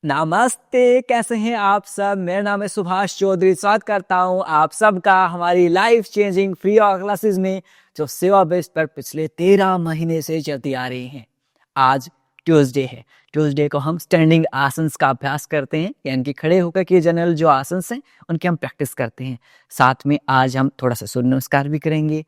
नमस्ते, कैसे हैं आप सब। मेरा नाम है सुभाष चौधरी। स्वागत करता हूं आप सबका हमारी life changing free of classes में, जो सेवा बेस्ड पर पिछले 13 महीने से चलती आ रही हैं। आज ट्यूसडे है। ट्यूसडे को हम स्टैंडिंग आसन्स का अभ्यास करते हैं, यानी कि खड़े होकर के जनरल जो आसन्स हैं उनकी हम प्रैक्टिस करते हैं। साथ में आज हम थोड़ा सा सूर्य नमस्कार भी करेंगे,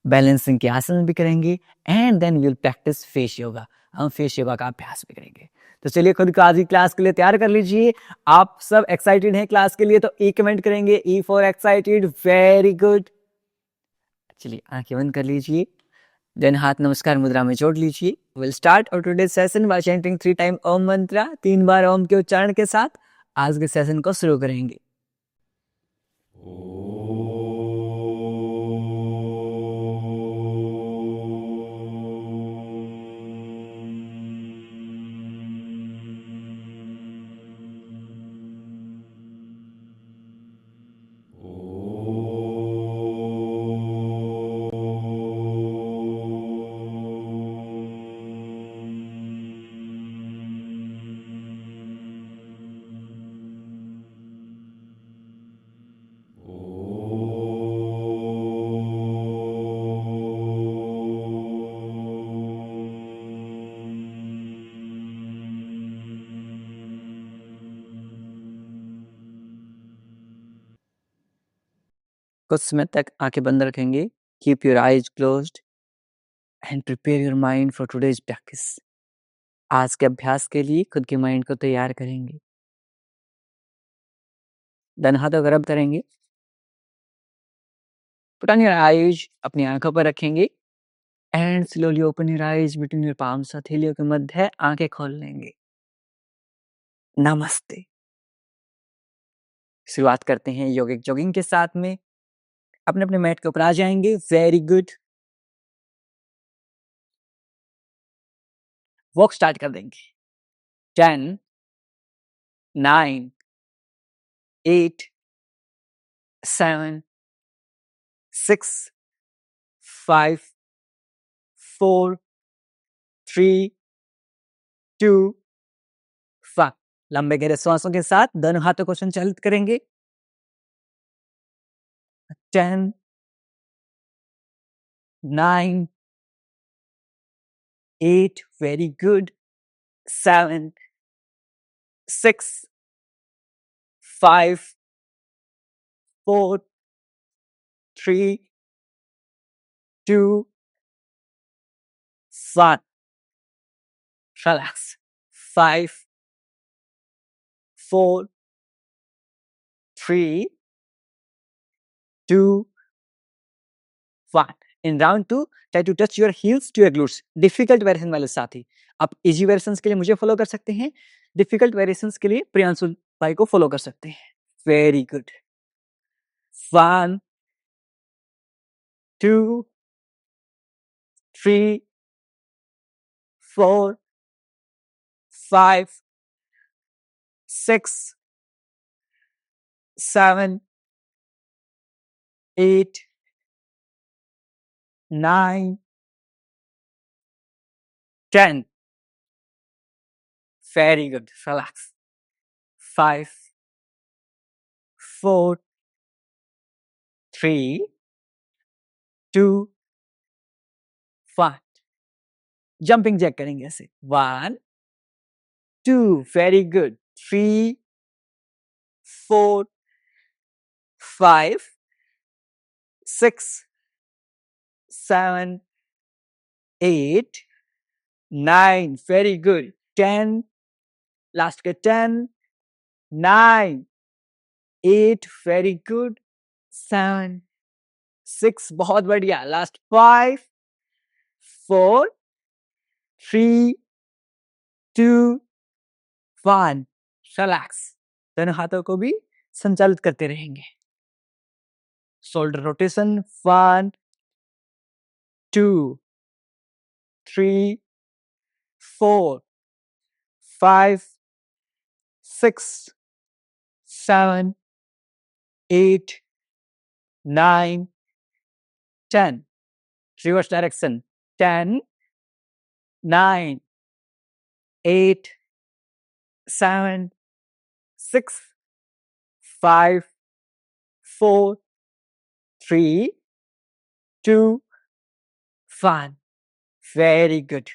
बैलेंसिंग के आसन भी करेंगे, and then we will practise face yoga. हम फेस योगा का अभ्यास भी करेंगे। तो चलिए खुद को आज की क्लास के लिए तैयार कर लीजिए। आप सब एक्साइटेड हैं क्लास के लिए, तो ई कमेंट करेंगे। E for excited, very good. चलिए आंखें बंद कर लीजिए, देन हाथ नमस्कार मुद्रा में जोड़ लीजिए। Will start our today session by chanting 3 time Om mantra. 3 बार ओम के उच्चारण के साथ आज के सेशन को शुरू करेंगे। कुछ समय तक आंखें बंद रखेंगे। Keep your eyes closed end prepare your mind for today's practice. आज के अभ्यास के लिए खुद के माइंड को तैयार करेंगे। देन हाथों को रब करेंगे। पुट ऑन योर आईज, अपनी आंखों पर रखेंगे and slowly open your eyes between your palms. हथेलियों के मध्य आंखें खोल लेंगे। नमस्ते। शुरुआत करते हैं योगिक जॉगिंग के साथ में। अपने अपने मैट के ऊपर आ जाएंगे। Very good. वॉक स्टार्ट कर देंगे। 10, 9, 8, 7, 6, 5, 4, 3, 2, 1। लंबे गहरे श्वासों के साथ दोनों हाथों को संचालित करेंगे। 10, 9, 8, very good, 7, 6, 5, 4, 3, 2, 1. Relax. 5, 4, 3, 2, 1. In round 2, try to touch your heels to your glutes. Difficult variation वाले साथी, आप easy variations के लिए मुझे follow कर सकते हैं। Difficult variations के लिए प्रियांशु भाई को follow कर सकते हैं। Very good. 1, 2, 3, 4, 5, 6, 7, 8, 9, 10. Very good. Relax. 5, 4, 3, 2, 1. Jumping jack करेंगे ऐसे। 1, 2. Very good. 3, 4, 5, 6, 7, 8, 9. Very good. 10. Last के 10, 9, 8. Very good. 7, 6. बहुत बढ़िया। Last 5, 4, 3, 2, 1. Relax. दोनों हाथों को भी संचालित करते रहेंगे। Shoulder rotation. 1, 2, 3, 4, 5, 6, 7, 8, 9, 10. Reverse direction. 10, 9, 8, 7, 6, 5, 4, 3, 2, 1. Very good.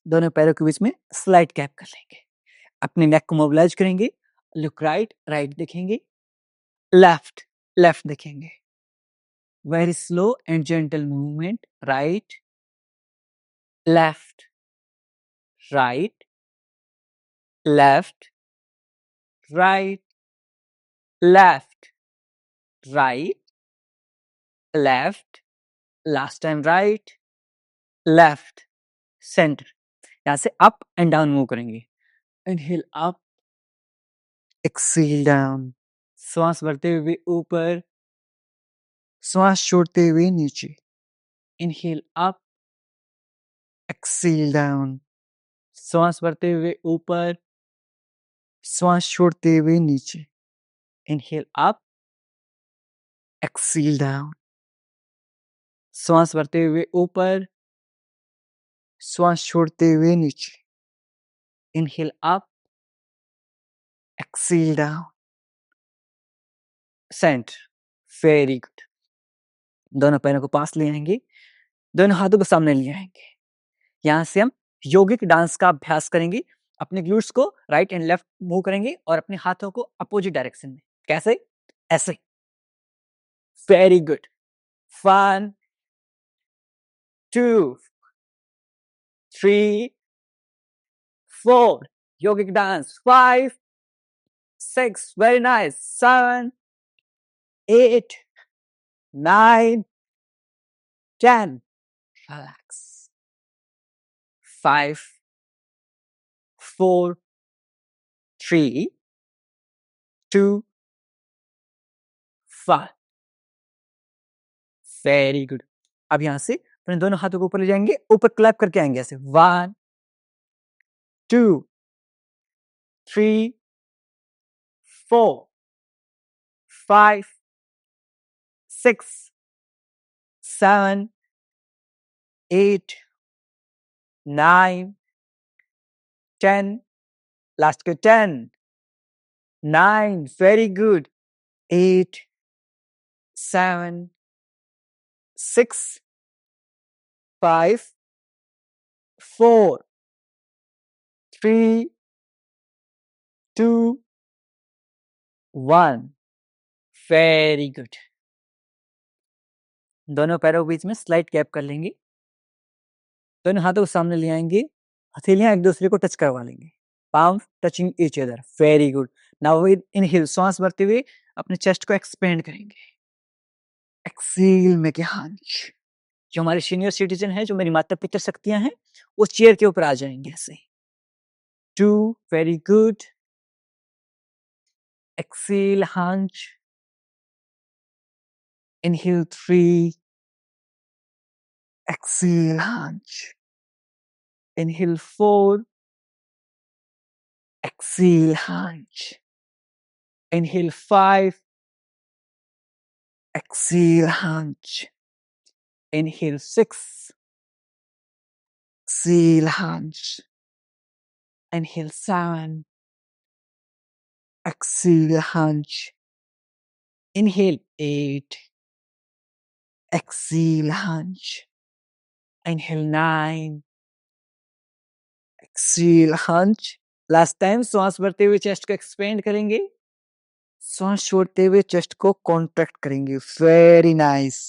दोनों पैरों के बीच में स्लाइड कैप कर लेंगे। अपने नेक को मोबिलाइज करेंगे। लुक राइट, राइट देखेंगे। लेफ्ट, लेफ्ट देखेंगे। Very slow and gentle movement. Right, left, right, left, right, left, right, left, last time right, left, centre. यहां से अप एंड डाउन मूव करेंगे। Inhale up, exhale down. श्वास भरते हुए ऊपर, श्वास छोड़ते हुए नीचे। Inhale up, exhale down. श्वास भरते हुए ऊपर, श्वास छोड़ते हुए नीचे। Inhale up, exhale down. श्वास भरते हुए ऊपर, श्वास छोड़ते हुए नीचे। Inhale up, exhale down, centre. Very good. दोनों पैरों को पास ले आएंगे, दोनों हाथों को सामने ले आएंगे। यहां से हम योगिक डांस का अभ्यास करेंगे। अपने ग्लूट्स को राइट एंड लेफ्ट मूव करेंगे और अपने हाथों को अपोजिट डायरेक्शन में। कैसे? ऐसे। Very good. 1, 2, 3, 4. Yogic dance. 5, 6. Very nice. 7, 8, 9, 10. Relax. 5, 4, 3, 2, 1. Very good. अब यहां से अपने दोनों हाथों को ऊपर ले जाएंगे, ऊपर क्लैप करके आएंगे ऐसे। 1, 2, 3, 4, 5, 6, 7, 8, 9, 10. Last के 10, 9. Very good. 8, 7, 6, 5, 4, 3, 2, 1. Very good. दोनों पैरों के बीच में स्लाइड कैप कर लेंगे। दोनों हाथों को सामने ले आएंगे। हथेलियां एक दूसरे को टच करवा लेंगे। Palm touching each other. Very good. Now with inhale, श्वास भरते हुए अपने चेस्ट को एक्सपेंड करेंगे। एक्सेल में के हाथ। जो हमारे सीनियर सिटीजन है, जो मेरी माता पिता शक्तियां हैं, वो चेयर के ऊपर आ जाएंगे ऐसे। 2, very good. Exhale hunch. Inhale 3. Exhale hunch. Inhale 4. Exhale hunch. Inhale 5. Exhale hunch. Inhale 6. Exhale hunch. Inhale 7. Exhale hunch. Inhale 8. Exhale hunch. Inhale 9. Exhale hunch. Last time श्वास भरते हुए चेस्ट को एक्सपेंड करेंगे, श्वास छोड़ते हुए चेस्ट को कॉन्ट्रैक्ट करेंगे। Very nice.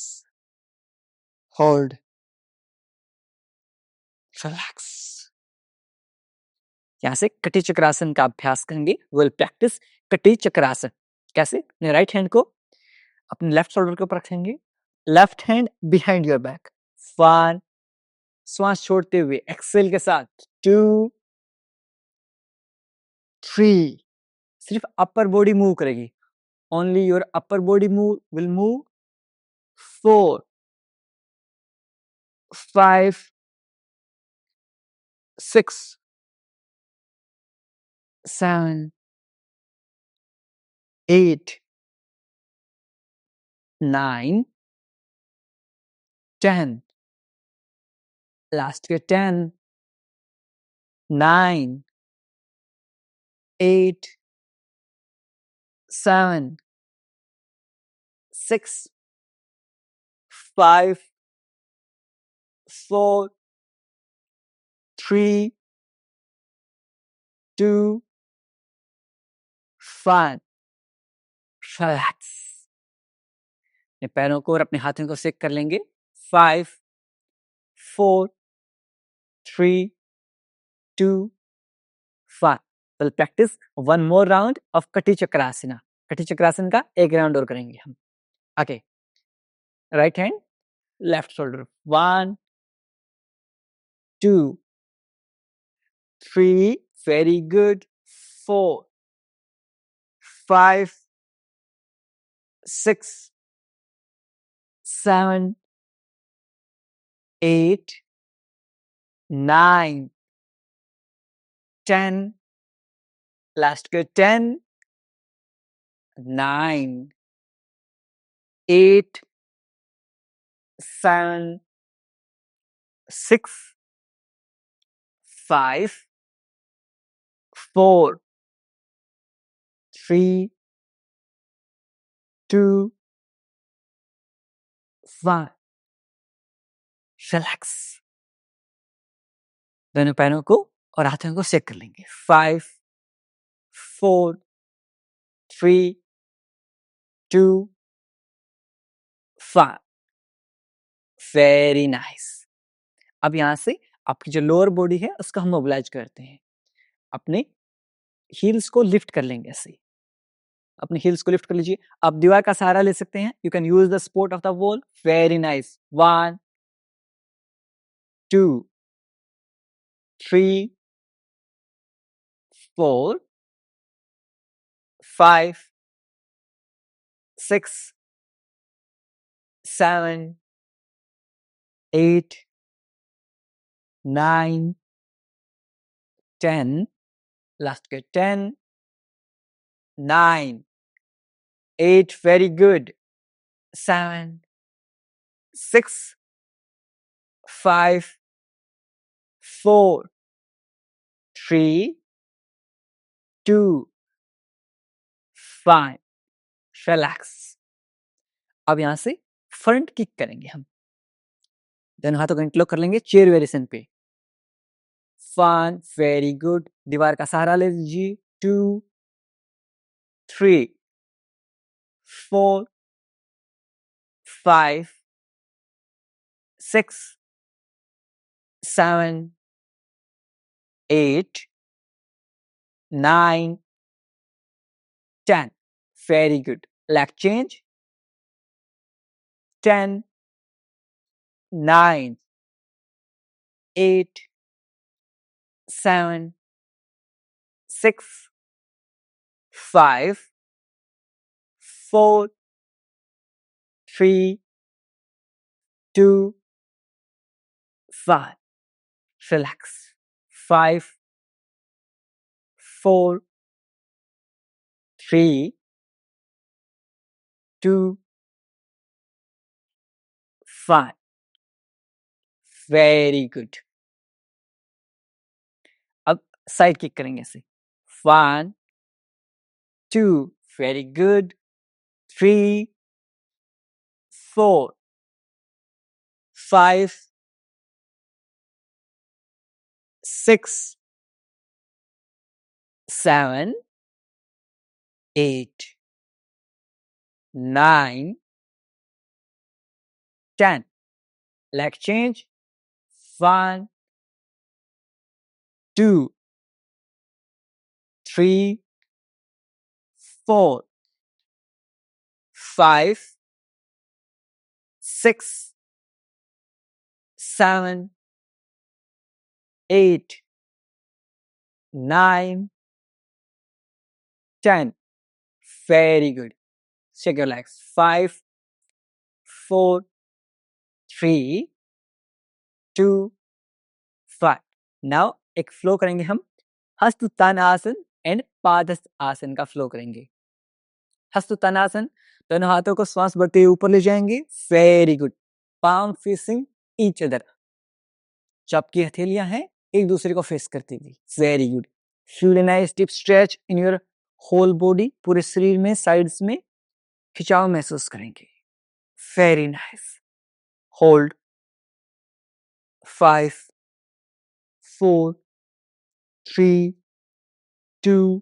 Hold, relax. यहां से कटी चक्रासन का अभ्यास करेंगे। विल प्रैक्टिस कटी चक्रासन। कैसे? अपने राइट हैंड को अपने लेफ्ट शोल्डर के ऊपर रखेंगे, left hand behind your back. 1, श्वास छोड़ते हुए एक्सेल के साथ। 2, 3. सिर्फ अपर बॉडी मूव करेगी। Only your upper body move will move. 4, 5, 6, 7, 8, 9, 10. Last के 10, 9, 8 7 6 5 4 3 2 1 रिलैक्स। अपने पैरों को और अपने हाथों को सेक कर लेंगे। 5 4 3 2 1। Will practice one more round of कटी चक्रासना। कटी चक्रासन का एक राउंड और करेंगे हम। Okay, right hand left shoulder. 1 2 3, very good, 4 5 6 7 8 9 10, last good, 10 9 8 7 6 5 4 3 2 1। Relax. दोनों पैरों को और हाथों को सेक कर लेंगे। 5 4 3 2 1। Very nice. अब यहां से आपकी जो लोअर बॉडी है उसको हम मोबिलाइज करते हैं। अपने हील्स को लिफ्ट कर लेंगे। ऐसे अपने हील्स को लिफ्ट कर लीजिए। आप दीवार का सहारा ले सकते हैं। You can use the support of the wall. Very nice. 1 2 3 4 5 6 7 8 9 10, last good, 10 9 8, very good, 7 6 5 4 3 2 1। Relax. अब यहां से फ्रंट किक करेंगे हम। दोनों हाथों को इंटरलॉक कर लेंगे चेयर वेरिएशन पे। 1, वेरी गुड, दीवार का सहारा ले लीजिए। 2 3 4 5 6 7 8 9 10, very good, leg change। 10 9 8 7 6 5 4 3 2 1। Relax। 5 4 3 2 1। Very good. अब साइड किक करेंगे ऐसे। 1 2, very good, 3 4 5 6 7 8 9 10। Leg change। 1 2 3 4 5 6 7 8 9 10। Very good। Shake your legs। 5 4 3 2 1। Now एक फ्लो करेंगे हम हस्तोत्तानासन एंड पादहस्त का फ्लो करेंगे। हस्तोत्तानासन, दोनों हाथों को श्वास बढ़ते हुए ऊपर ले जाएंगे। Very good. Palm facing each other, जो आपकी हथेलियां हैं एक दूसरे को फेस करती हुई। Very good. Feel a nice deep stretch in your whole body. पूरे शरीर में साइड्स में खिंचाव महसूस करेंगे. Very nice. Hold. 5, 4, 3, 2,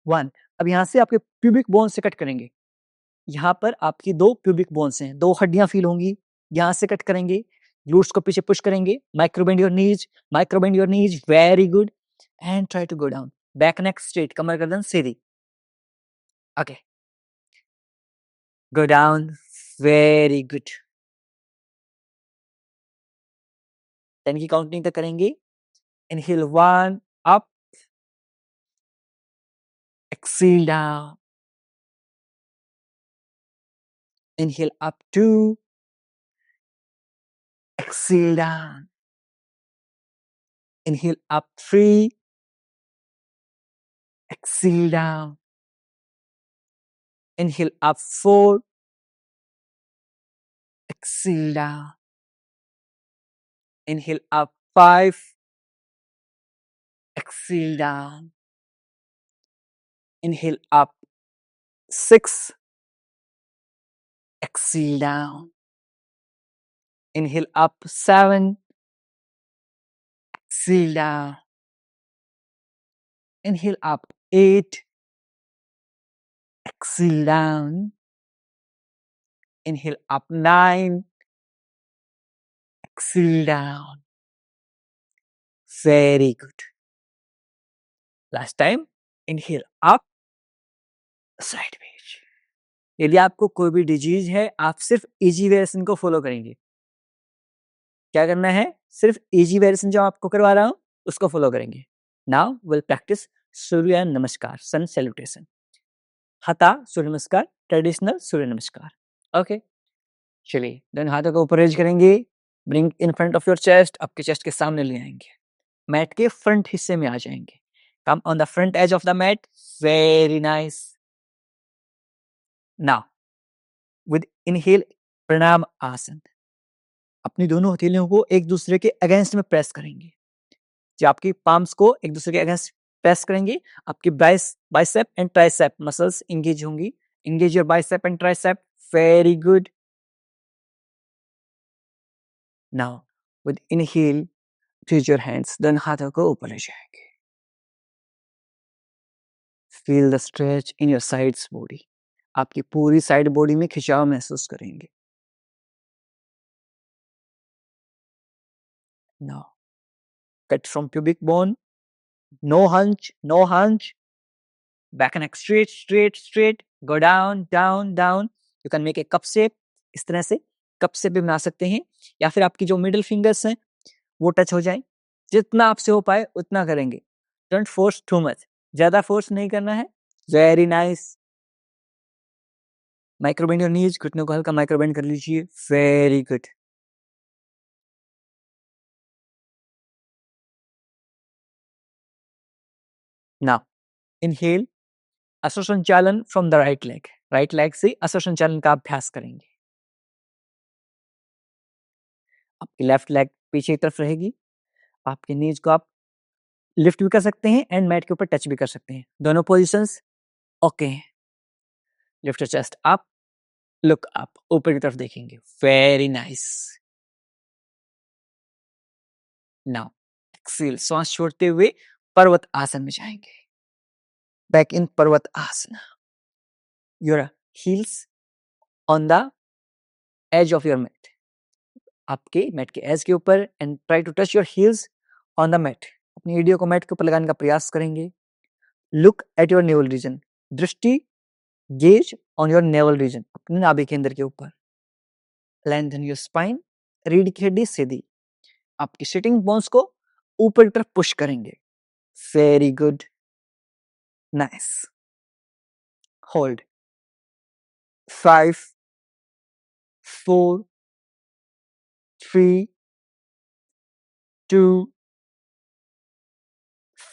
1. अब यहाँ से आपके प्यूबिक बोन से कट करेंगे. यहाँ पर आपकी 2 प्यूबिक बोन्स हैं, 2 हड्डियां फील होंगी. यहाँ से कट करेंगे, ग्लूट्स को पीछे पुश करेंगे. Microbend your knees, very good. And try to go down. Back neck straight, कमर गर्दन सीधी. Okay, go down, very good. 10 की काउंटिंग तक करेंगे. Inhale 1, up, exhale down. Inhale up 2, exhale down. Inhale up 3, exhale down. Inhale up 4, exhale down. Inhale up 5, exhale down. Inhale up 6, exhale down. Inhale up 7, exhale down. Inhale up 8, exhale down. Inhale up 9, exhale down. Very good. Last time, inhale up, sideways. यदि आपको कोई भी disease है, आप सिर्फ easy variation को follow करेंगे. क्या करना है? सिर्फ इजी वेरिएशन जो आपको करवा रहा हूं उसको फॉलो करेंगे. नाउ विल प्रैक्टिस सूर्य नमस्कार, सन सैल्यूटेशन. हता सूर्य नमस्कार, ट्रेडिशनल सूर्य नमस्कार. ओके, चलिए दोनों हाथों को ऊपर रेज करेंगे. Bring in front of your chest, आपके चेस्ट के सामने ले आएंगे. मैट के फ्रंट हिस्से में आ जाएंगे. Come on the front edge of the mat. Very nice. Now with inhale, प्रणाम आसन. अपनी दोनों हथेलियों को एक दूसरे के अगेंस्ट में प्रेस करेंगे. जो आपकी पाम्स को एक दूसरे के अगेंस्ट प्रेस करेंगे, आपकी bicep and tricep muscles engage होंगी. Engage your bicep and tricep. Very good. Now with inhale, raise your hands. दोनों हाथों को ऊपर ले जाएंगे. Feel the stretch in your sides body. आपकी पूरी साइड बॉडी में खिंचाव महसूस करेंगे. Now cut from pubic bone. No hunch. Back and neck straight. Go down. You can make a cup shape. इस तरह से कप शेप भी बना सकते हैं, या फिर आपकी जो मिडिल फिंगर्स हैं वो टच हो जाए. जितना आपसे हो पाए उतना करेंगे. Don't force too much. ज्यादा फोर्स नहीं करना है. Very nice. Microbend your knees, घुटनों को हल्का माइक्रोबेंड कर लीजिए. Very good. नाउ इनहेल, अश्व संचालन from the right leg. Right leg से अश्व संचालन का अभ्यास करेंगे. आपकी लेफ्ट लेग पीछे की तरफ रहेगी. आपके नीज को आप लिफ्ट भी कर सकते हैं एंड मैट के ऊपर टच भी कर सकते हैं. दोनों positions okay. Lift your chest up, look up, ऊपर की तरफ देखेंगे. Very nice. नाउ एक्सेल, सांस छोड़ते हुए पर्वत आसन में जाएंगे. Back in Parvat asana. Your heels on the edge of your mat. आपके मैट के एज के ऊपर and try to touch your heels on the mat. अपनी एडियो को मैट के ऊपर लगाने का प्रयास करेंगे. Look at your navel region. दृष्टि, gaze on your navel region, अपने नाभि केंद्र के ऊपर. Lengthen your spine. रीढ़ की हड्डी सीधी. आपकी सिटिंग बोन्स को ऊपर की तरफ पुश करेंगे. Very good. Nice. Hold. 5, 4, 3, 2,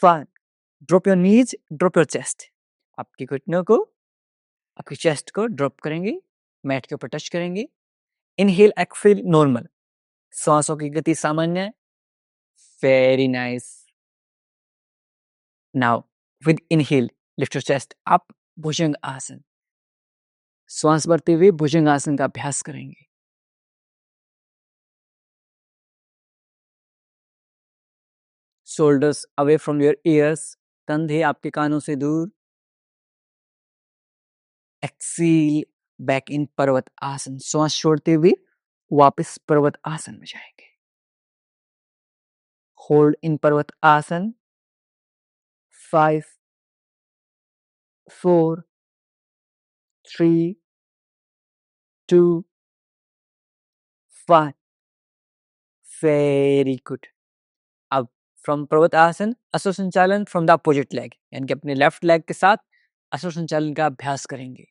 1. Drop your knees, drop your chest. आपकी घुटनों को, आपकी चेस्ट को ड्रॉप करेंगे. मैट के ऊपर टच करेंगे. Inhale, exhale normal. सांसों की गति सामान्य. Very nice. Now with inhale lift your chest up, bhujang asana. श्वास भरते हुए भुजंग आसन का अभ्यास करेंगे। Shoulders away from your ears, कंधे आपके कानों से दूर। एक्सील बैक इन पर्वत आसन, श्वास छोड़ते हुए वापस पर्वत आसन में जाएंगे। होल्ड इन पर्वत आसन 5 4 3 2 1। Very good. अब फ्रॉम पर्वत आसन अश्व संचालन फ्रॉम द अपोजिट लेग, यानी कि अपने लेफ्ट लेग के साथ अश्व संचालन का अभ्यास करेंगे।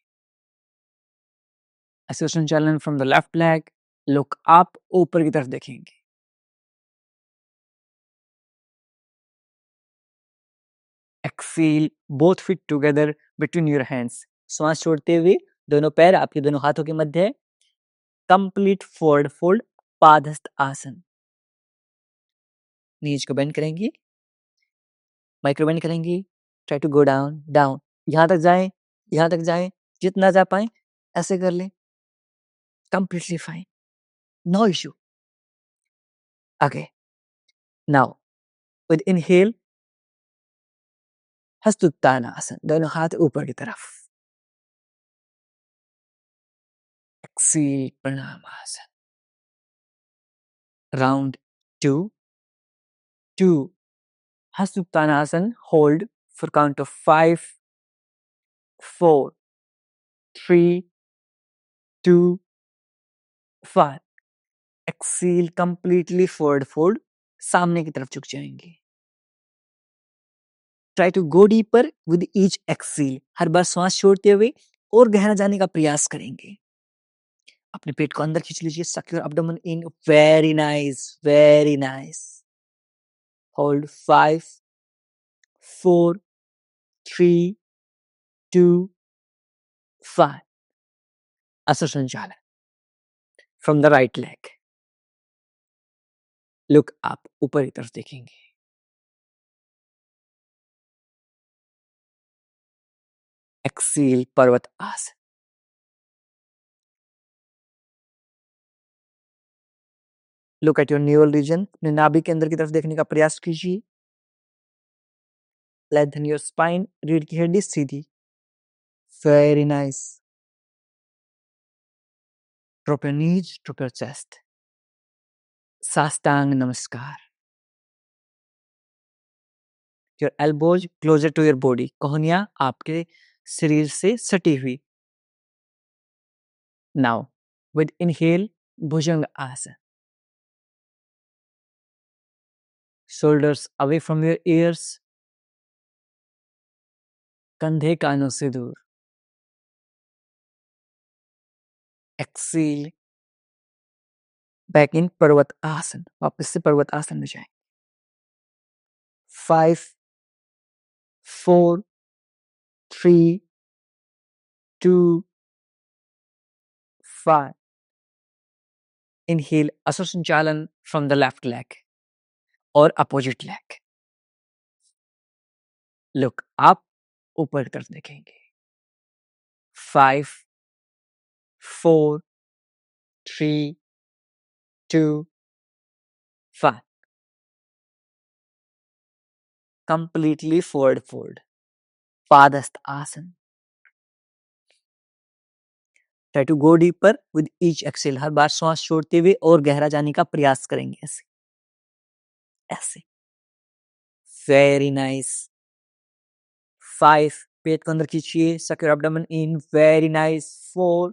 अश्व संचालन from the left leg, look up, ऊपर की तरफ देखेंगे। Exhale both feet together between your hands, श्वास छोड़ते हुए दोनों पैर आपके दोनों हाथों के मध्य। कंप्लीट फॉरवर्ड फोल्ड, पादहस्त आसन। नीज को बेंड करेंगे, माइक्रो बेंड करेंगे। Try to go down down, यहां तक जाएं, यहां तक जाएं, जितना जा पाए ऐसे कर लें। Completely fine, no issue. Okay, now with inhale hastottanasana, दोनों हाथ ऊपर की तरफ। Exhale pranamasana. Round 2 2 hastottanasana, hold for count of 5 4 3 2 1। Exhale completely forward fold, सामने की तरफ झुक जाएंगे। Try to go deeper with each exhale, हर बार श्वास छोड़ते हुए और गहरा जाने का प्रयास करेंगे। अपने पेट को अंदर खींच लीजिए, suck your abdomen in, very nice very nice. Hold 5 4 3 2 1। अश्व संचालन from the right leg, look up, ऊपर की तरफ देखेंगे। एक्सील पर्वत आसन। Look at your navel region, अपने नाभि के अंदर की तरफ देखने का प्रयास कीजिए। लेंथन योर स्पाइन, रीढ़ की हड्डी सीधी। Very nice. Drop your knees, drop your chest. Sashtang namaskar. Your elbows closer to your body, कोहनियां आपके शरीर से सटी हुई। नाउ विद इनहेल भुजंग आसन, shoulders away from your ears, कंधे कानों से दूर। एक्सील बैक इन पर्वत आसन, वापस से पर्वत आसन में जाएं। 5 4 3 2 1। इनहेल अश्व संचालन फ्रॉम द लेफ्ट लेग और अपोजिट लेग। लुक अप, ऊपर की तरफ देखेंगे। 5 4 3 2 1। Completely forward fold, padahasta asana. Try to go deeper with each exhale, हर बार श्वास छोड़ते हुए और गहरा जाने का प्रयास करेंगे। ऐसे ऐसे। Very nice. 5, पेट को अंदर खींचिए, सक your abdomen in, very nice. 4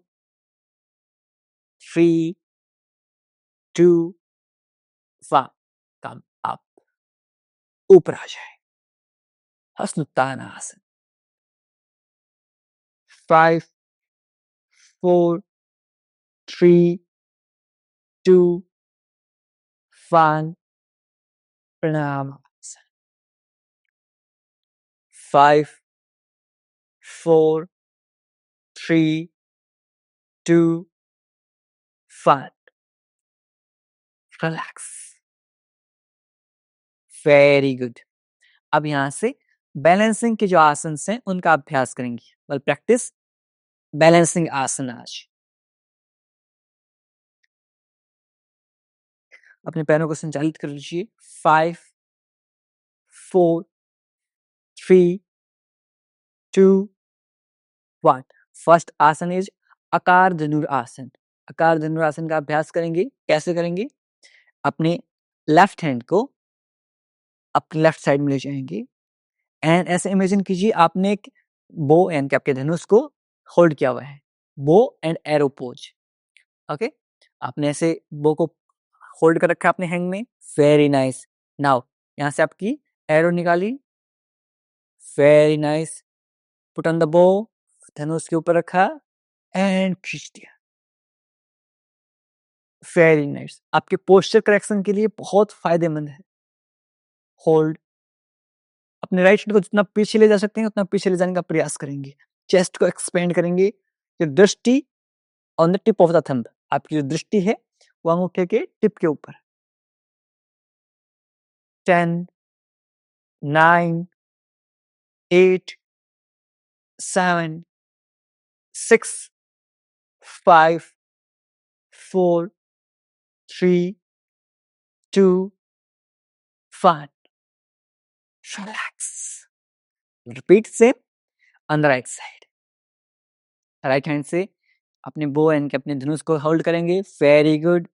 3 2 1। Come up, ऊपर आ जाए। हस्तोत्तानासन। 5 4 3 2 1। प्रणामासन। 5 4 3 2 1। रिलैक्स। Very good. अब यहां से बैलेंसिंग के जो आसन हैं उनका अभ्यास करेंगे। वेल प्रैक्टिस बैलेंसिंग आसन आज। अपने पैरों को संचालित कर लीजिए। 5 4 3 2 1। फर्स्ट आसन इज आकार धनुरासन। आकार धनुरासन का अभ्यास करेंगे। कैसे करेंगे? अपने लेफ्ट हैंड को अपने लेफ्ट साइड में ले जाएंगे एंड ऐसे इमेजिन कीजिए आपने एक बो एंड के आपके धनुष को होल्ड किया हुआ है। Bow and arrow pose. Okay, आपने ऐसे बो को होल्ड कर रखा है अपने हैंड में। Very nice. नाउ यहां से आपकी एरो निकाली। Very nice. Put on the बो, धनुष के ऊपर रखा एंड खींच दिया। Very nice. आपके पोस्चर करेक्शन के लिए बहुत फायदेमंद है। होल्ड। अपने राइट हैंड को जितना पीछे ले जा सकते हैं उतना पीछे ले जाने का प्रयास करेंगे। चेस्ट को एक्सपेंड करेंगे। your दृष्टि on the tip of the thumb. आपकी जो दृष्टि है वो अंगूठे के टिप के ऊपर। 10 9 8 7 6 5 4 3 2 1। Relax. Repeat same on the right side. Right hand से अपने बो एंड के अपने धनुष को होल्ड करेंगे। Very good.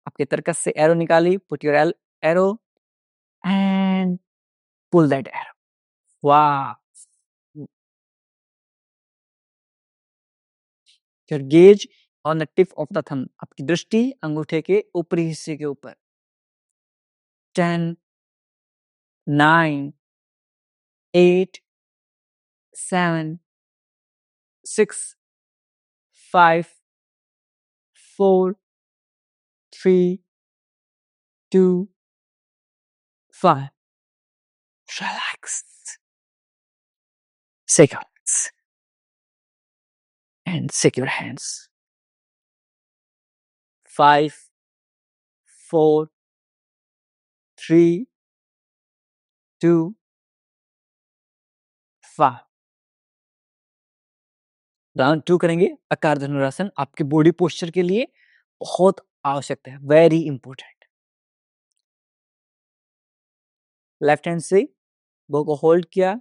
आपके तरकस से एरो निकाली। Put your arrow and pull that arrow. वाह। Your gaze on the tip of the thumb. आपकी दृष्टि अंगूठे के ऊपरी हिस्से के ऊपर। 10 9 8 7 6 5 4 3 2 1। Relax. Shake your legs and shake your hands. 5 4 3 2 1। Round 2 करेंगे। आकार धनुरासन आपके बॉडी पोस्चर के लिए बहुत आवश्यक है। Very important. लेफ्ट हैंड से बो को होल्ड किया।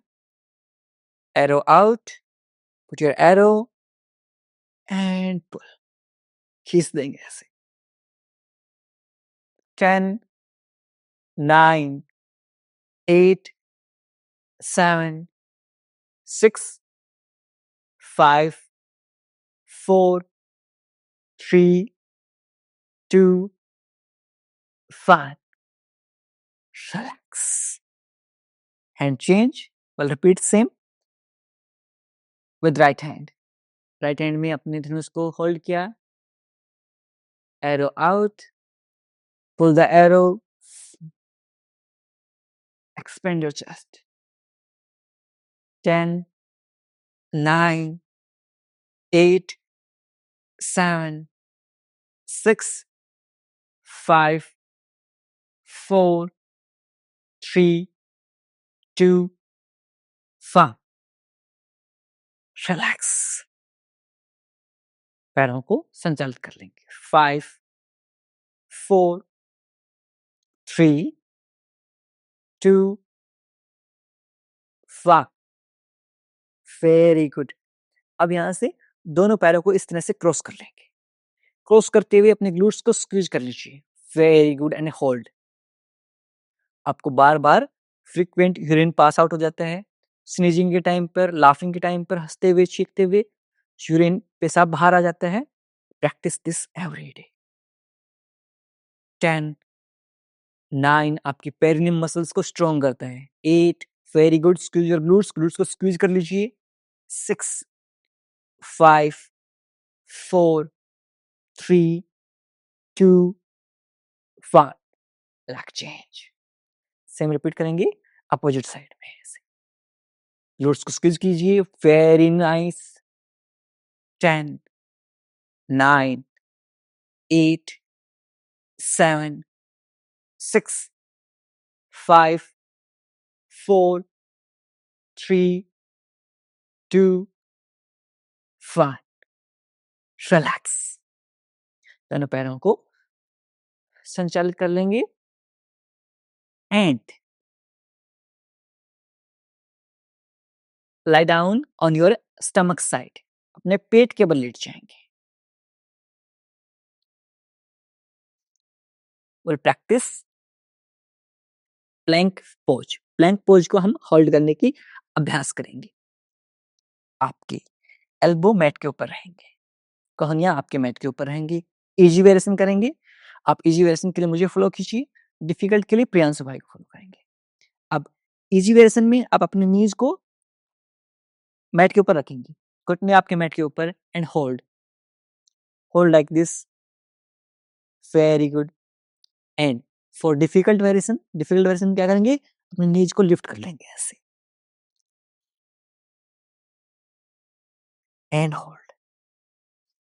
Arrow out. Put your arrow and pull. खींच देंगे ऐसे। 10 9 8 7 6 5 4 3 2 1। Relax. Hand change. We'll repeat same with right hand. Right hand में अपने धनुष को होल्ड किया। Arrow out. Pull the arrow. Expand your chest. 10 9 8 7 6 5 4 3 2 1। Relax. पैरों को संचालित कर लेंगे। 5 4 3 2 1। Very good. अब यहां से दोनों पैरों को इस तरह से क्रॉस कर लेंगे। क्रॉस करते हुए अपने ग्लूट्स को स्क्वीज कर लीजिए। Very good and hold. आपको बार बार फ्रीक्वेंट यूरिन पास आउट हो जाता है। स्नीजिंग के टाइम पर, लाफिंग के टाइम पर, हंसते हुए चीखते हुए यूरिन पेशाब बाहर आ जाता है। Practice this every day. 10 9 आपकी पेरिनियम मसल्स को स्ट्रॉन्ग करता है। 8 very good. Squeeze your glutes. Glutes को स्क्वीज कर लीजिए। 6 5 4 3 2 1। Lag change. सेम रिपीट करेंगे अपोजिट साइड में। ग्लूट्स को स्क्वीज कीजिए। Very nice. 10 9 8 7 6 5 4 3, 2, 1. रिलैक्स। दोनों पैरों को संचालित कर लेंगे and lie down on your stomach side. अपने पेट के बल लेट जाएंगे। We'll practice plank pose. Plank pose को हम होल्ड करने की अभ्यास करेंगे। आपके एल्बो मैट के ऊपर रहेंगे, कोहनियां आपके मैट के ऊपर रहेंगी। इजी वेरिएशन करेंगे। आप इजी वेरिएशन के लिए मुझे फॉलो कीजिए, डिफिकल्ट के लिए प्रियांशु भाई को फॉलो करेंगे। अब इजी वेरिएशन में आप अपने नीज को मैट के ऊपर रखेंगे, घुटने आपके मैट के ऊपर and hold like this. Very good. And for difficult variation क्या करेंगे, अपने नीज को लिफ्ट कर लेंगे ऐसे एंड होल्ड।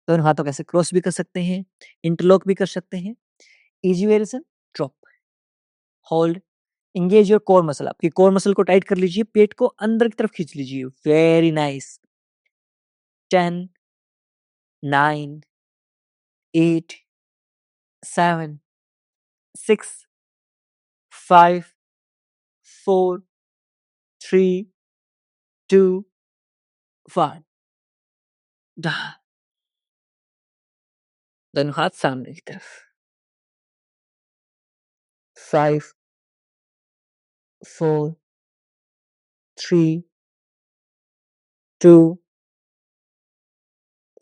दोनों हाथों को ऐसे क्रॉस भी कर सकते हैं, इंटरलॉक भी कर सकते हैं। Easy variation, drop, hold, engage your core muscle. आपकी कोर मसल को टाइट कर लीजिए, पेट को अंदर की तरफ खींच लीजिए। Very nice. 10, 9, 8, 7, 6, 5, 4, 3, 2, 1। दोनों हाथ सामने की तरफ। 5, 4, 3, 2,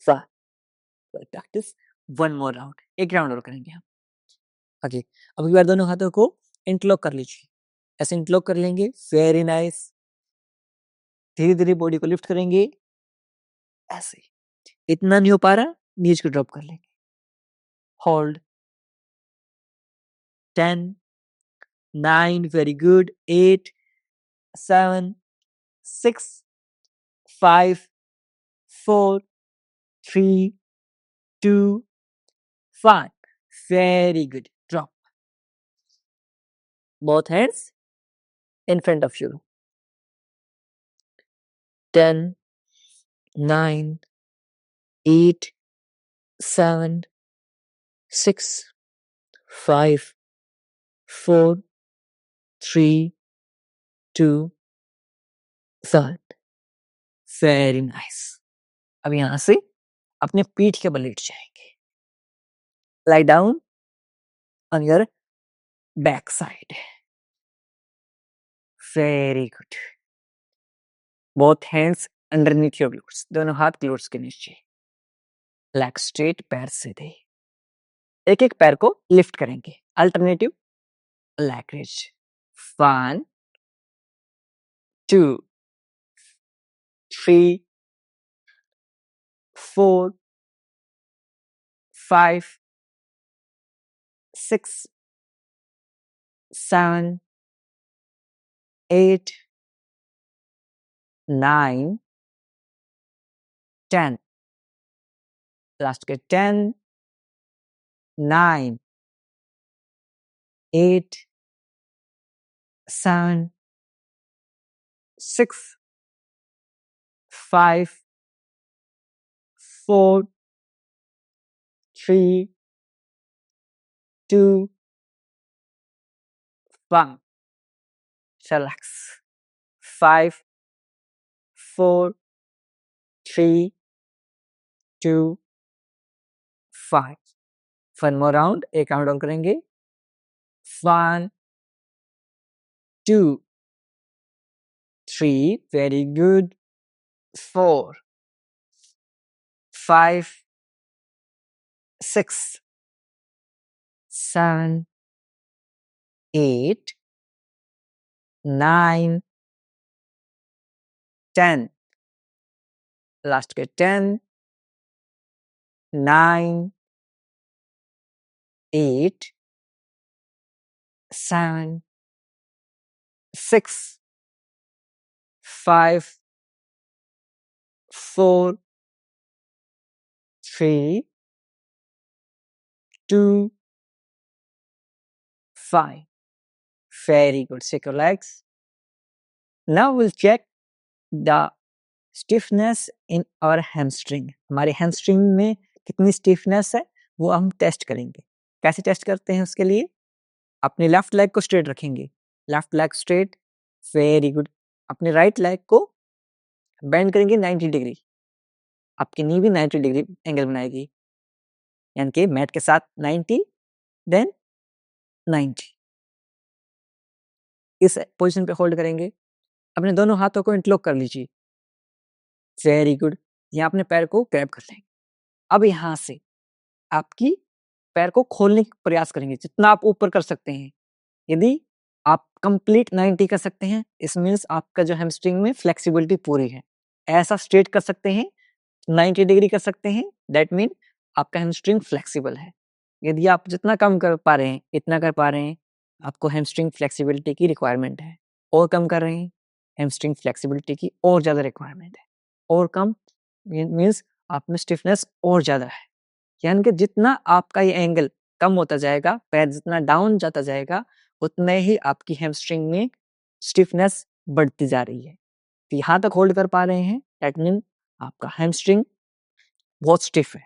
1। प्रैक्टिस वन मोर राउंड, एक राउंड और करेंगे हम। ओके, अब एक बार दोनों हाथों को इंटरलॉक कर लीजिए, ऐसे इंटरलॉक कर लेंगे। Very nice. धीरे धीरे बॉडी को लिफ्ट करेंगे ऐसे। इतना नहीं हो पा रहा, नीज को ड्रॉप कर लेंगे। Hold. 10, 9, very good. 8, 7, 6, 5, 4, 3, 2, 1। Very good. Drop. Both hands in front of you. 10, 9, 8, 7, 6, 5, 4, 3, 2, 1। Very nice. अब यहां से अपने पीठ के बल लेट जाएंगे। Lie down on your back side. Very good. Both hands underneath your glutes. दोनों हाथ ग्लूट्स के नीचे। Leg straight, पैर सीधे। एक एक पैर को लिफ्ट करेंगे। Alternative leg raise. 1, 2, 3, 4, 5, 6, 7, 8, 9, 10। लास्ट के 10, 9, 8, 7, 6, 5, 4, 3, 2, 1। Relax. 5, 4, 3, 2, 5। One more round, एक राउंड और करेंगे। 1, 2, 3, very good। 4, 5, 6, 7, 8, 9, 10। लास्ट के 10, 9, 8, 7, 6, 5, 4, 3, 2, 5। Very good. Shake your legs. Now we'll check the stiffness in our hamstring, हमारे हैमस्ट्रिंग में कितनी स्टिफनेस है वो हम टेस्ट करेंगे। कैसे टेस्ट करते हैं? उसके लिए अपने लेफ्ट लेग को स्ट्रेट रखेंगे, left leg straight, very good. अपने राइट लेग को बेंड करेंगे 90 डिग्री, आपकी नी भी 90 डिग्री एंगल बनाएगी, यानी कि मैट के साथ 90 देन 90। इस पोजीशन पे होल्ड करेंगे, अपने दोनों हाथों को इंटरलॉक कर लीजिए, वेरी गुड। यहाँ अपने पैर को ग्रैब कर लेंगे। अब यहाँ से आपकी पैर को खोलने का प्रयास करेंगे जितना आप ऊपर कर सकते हैं। यदि आप कंप्लीट 90 कर सकते हैं, इस मीन्स आपका जो हैमस्ट्रिंग में फ्लेक्सिबिलिटी पूरी है। ऐसा स्ट्रेट कर सकते हैं, 90 डिग्री कर सकते हैं, दैट मीन आपका हैमस्ट्रिंग फ्लेक्सिबल है। यदि आप जितना कम कर पा रहे हैं, इतना कर पा रहे हैं, आपको हैमस्ट्रिंग फ्लेक्सिबिलिटी की रिक्वायरमेंट है। और कम कर रहे हैं, हैमस्ट्रिंग फ्लेक्सिबिलिटी की और ज़्यादा रिक्वायरमेंट है। और कम मीन्स आप में स्टिफनेस और ज़्यादा है। यानी कि जितना आपका ये एंगल कम होता जाएगा, पैर जितना डाउन जाता जाएगा, उतने ही आपकी हैमस्ट्रिंग में स्टिफनेस बढ़ती जा रही है। तो यहाँ तक होल्ड कर पा रहे हैं, दैट मीन आपका हैमस्ट्रिंग बहुत स्टिफ है।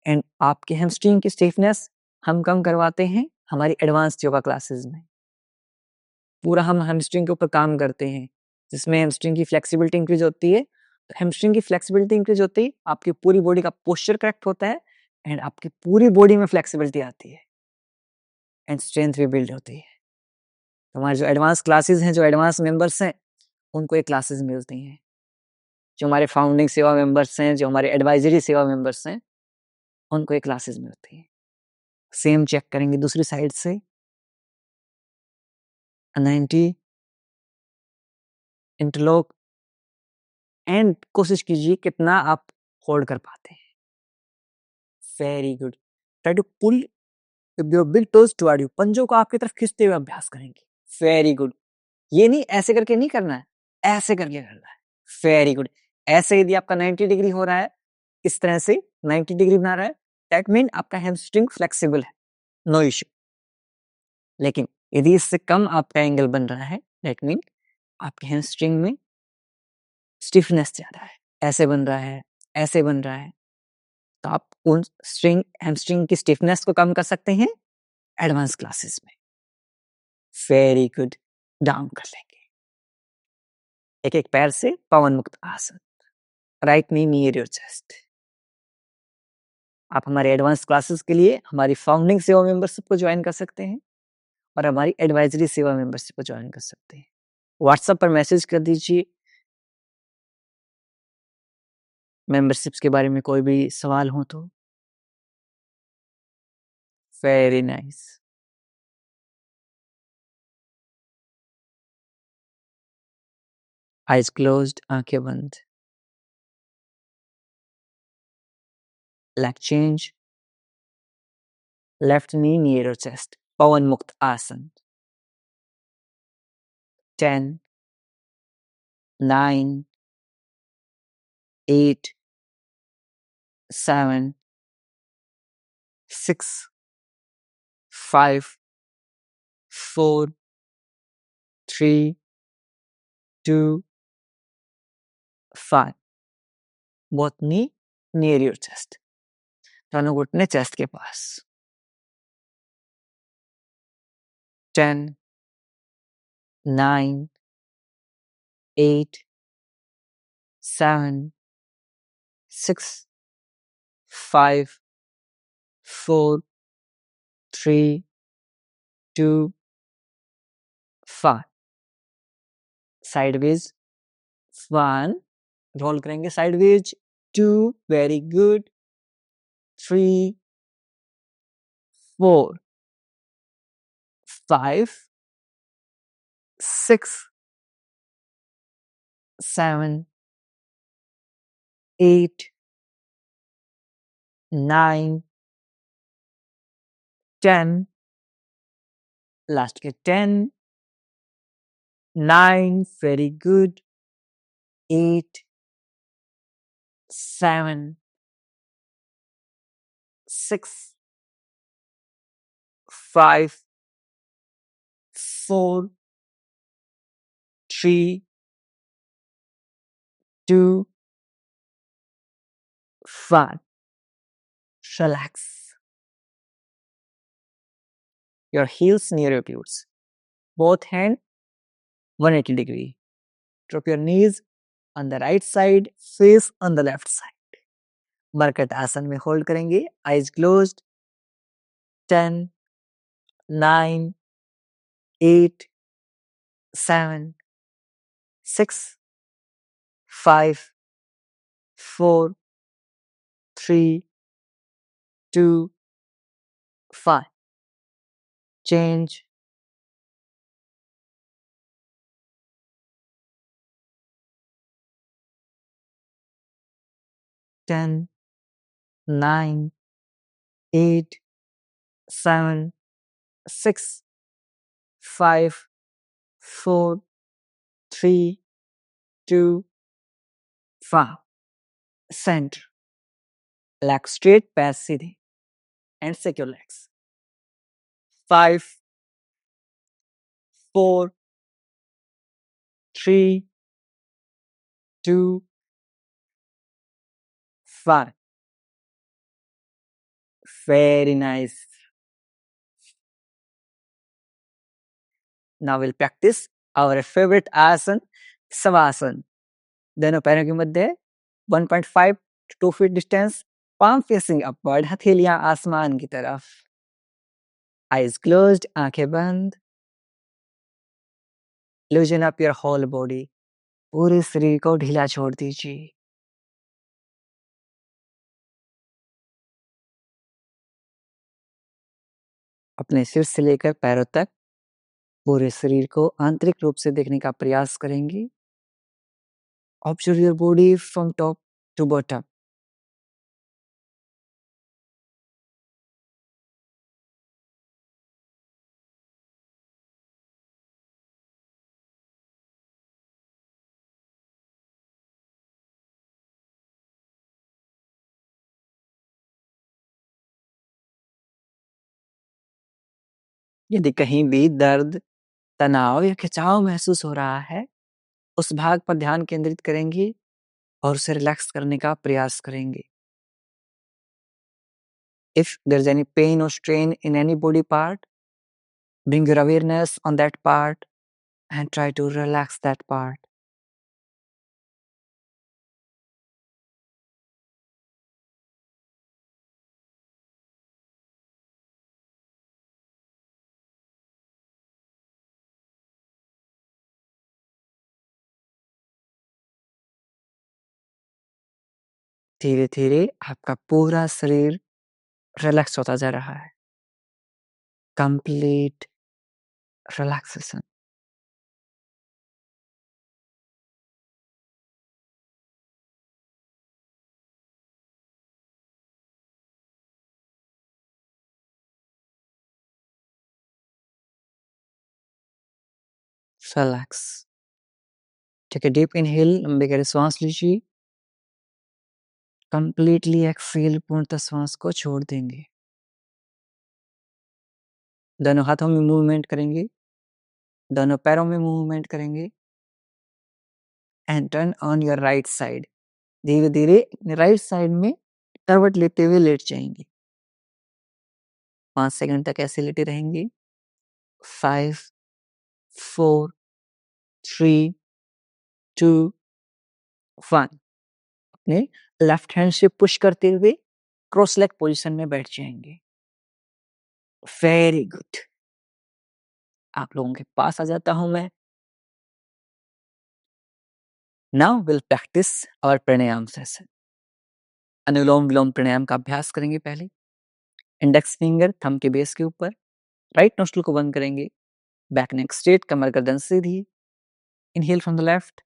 एंड आपके हैमस्ट्रिंग की स्टिफनेस हम कम करवाते हैं हमारी एडवांस योगा क्लासेस में। पूरा हम हैमस्ट्रिंग के ऊपर काम करते हैं, जिसमें हैमस्ट्रिंग की फ्लेक्सिबिलिटी इंक्रीज होती है। तो हैमस्ट्रिंग की फ्लेक्सिबिलिटी इंक्रीज होती है, आपकी पूरी बॉडी का पोस्चर करेक्ट होता है एंड आपकी पूरी बॉडी में फ्लेक्सिबिलिटी आती है एंड स्ट्रेंथ भी बिल्ड होती है। तो हमारे जो एडवांस क्लासेस हैं, जो एडवांस मेंबर्स हैं, उनको ये क्लासेस मिलती हैं। जो हमारे फाउंडिंग सेवा मेंबर्स हैं, जो हमारे एडवाइजरी सेवा मेंबर्स हैं, उनको ये क्लासेस मिलती हैं। सेम चेक करेंगे दूसरी साइड से, 90 इंटरलॉक एंड कोशिश कीजिए कितना आप होल्ड कर पाते हैं। Very good. Try to pull your big toes toward you, पंजों को आपकी तरफ खींचते हुए अभ्यास करेंगे। Very good. ये नहीं ऐसे करके नहीं करना है, ऐसे करके करना है। Very good. ऐसे यदि आपका 90 डिग्री हो रहा है, इस तरह से 90 डिग्री बना रहा है, दैट मीन आपका हैमस्ट्रिंग फ्लेक्सिबल है, नो इश्यू। लेकिन यदि इससे कम आपका एंगल बन रहा है, दैट मीन आपके हैमस्ट्रिंग में स्टिफनेस ज्यादा है, ऐसे बन रहा है, ऐसे बन रहा है, तो आप उन हैमस्ट्रिंग की स्टिफनेस को कम कर सकते हैं एडवांस क्लासेस में। Very good. डाउन कर लेंगे एक एक पैर से, पवन मुक्त आसन, right knee near your chest. आप हमारे एडवांस क्लासेस के लिए हमारी फाउंडिंग सेवा मेंबरशिप को ज्वाइन कर सकते हैं और हमारी एडवाइजरी सेवा मेंबरशिप को ज्वाइन कर सकते हैं। व्हाट्सएप पर मैसेज कर दीजिए, मेंबरशिप्स के बारे में कोई भी सवाल हो तो। Very nice. आइज क्लोज्ड, आंखें बंद। Leg change, left knee near your chest, pavan mukt asana. 10 9 8 7 6 5 4 3 2 5। Both knee near your chest, दोनों घुटने चेस्ट के पास। 10 9 8 7 6 5 4 3 2 5। साइडवेज 1, रोल करेंगे साइडवेज 2, वेरी गुड, 3 4 5 6 7 8 9 10। लास्ट के 10 9, very good, 8 7 6 5 4 3 2, 1. Relax. Your heels near your glutes. Both hand 180 degree. Drop your knees on the right side, face on the left side. मरकट आसन में hold करेंगे. Eyes closed. 10, 9, 8, 7, 6, 5, 4, 3, 2, 1. Change. 10, 9, 8, 7, 6, 5, 4, 3, 2, 1. Center. Legs straight, पैर सीधे. And secure legs. 5, 4, 3, 2, 1. Very nice. Now we'll practice our favorite asan, Savasana. दोनों पैरों के मध्य 1.5 to 2 feet distance, palm facing upward, हथेलियां आसमान की तरफ. Eyes closed, आंखें बंद. Loosen up your whole body. पूरे शरीर को ढीला छोड़ दीजिए. अपने सिर से लेकर पैरों तक पूरे शरीर को आंतरिक रूप से देखने का प्रयास करेंगे. Observe your body from top to bottom. यदि कहीं भी दर्द, तनाव या खिंचाव महसूस हो रहा है, उस भाग पर ध्यान केंद्रित करेंगे और उसे रिलैक्स करने का प्रयास करेंगे. If there's any pain or strain in any body part, bring your awareness on that part and try to relax that part. धीरे धीरे आपका पूरा शरीर रिलैक्स होता जा रहा है. Complete relaxation. Relax. Take a deep inhale. लंबे गहरे सांस लीजिए. Completely exhale. पूर्णतः श्वास को छोड़ देंगे. दोनों हाथों में मूवमेंट करेंगे. दोनों पैरों में मूवमेंट करेंगे. And turn on your right side. धीरे धीरे राइट साइड में करवट लेते हुए लेट जाएंगे. 5 सेकंड तक ऐसे लेटे रहेंगे. 5, 4, 3, 2, 1. अपने लेफ्ट हैंड से पुश करते हुए क्रॉस लेग पोजीशन में बैठ जाएंगे. Very good. आप लोगों के पास आ जाता हूं मैं. Now will practice our pranayama session. Anulom vilom pranayama का अभ्यास करेंगे. पहले इंडेक्स फिंगर थंब के बेस के ऊपर. राइट नोस्ट्रल को बंद करेंगे. Back neck straight. कमर गर्दन सीधी. Inhale from the left.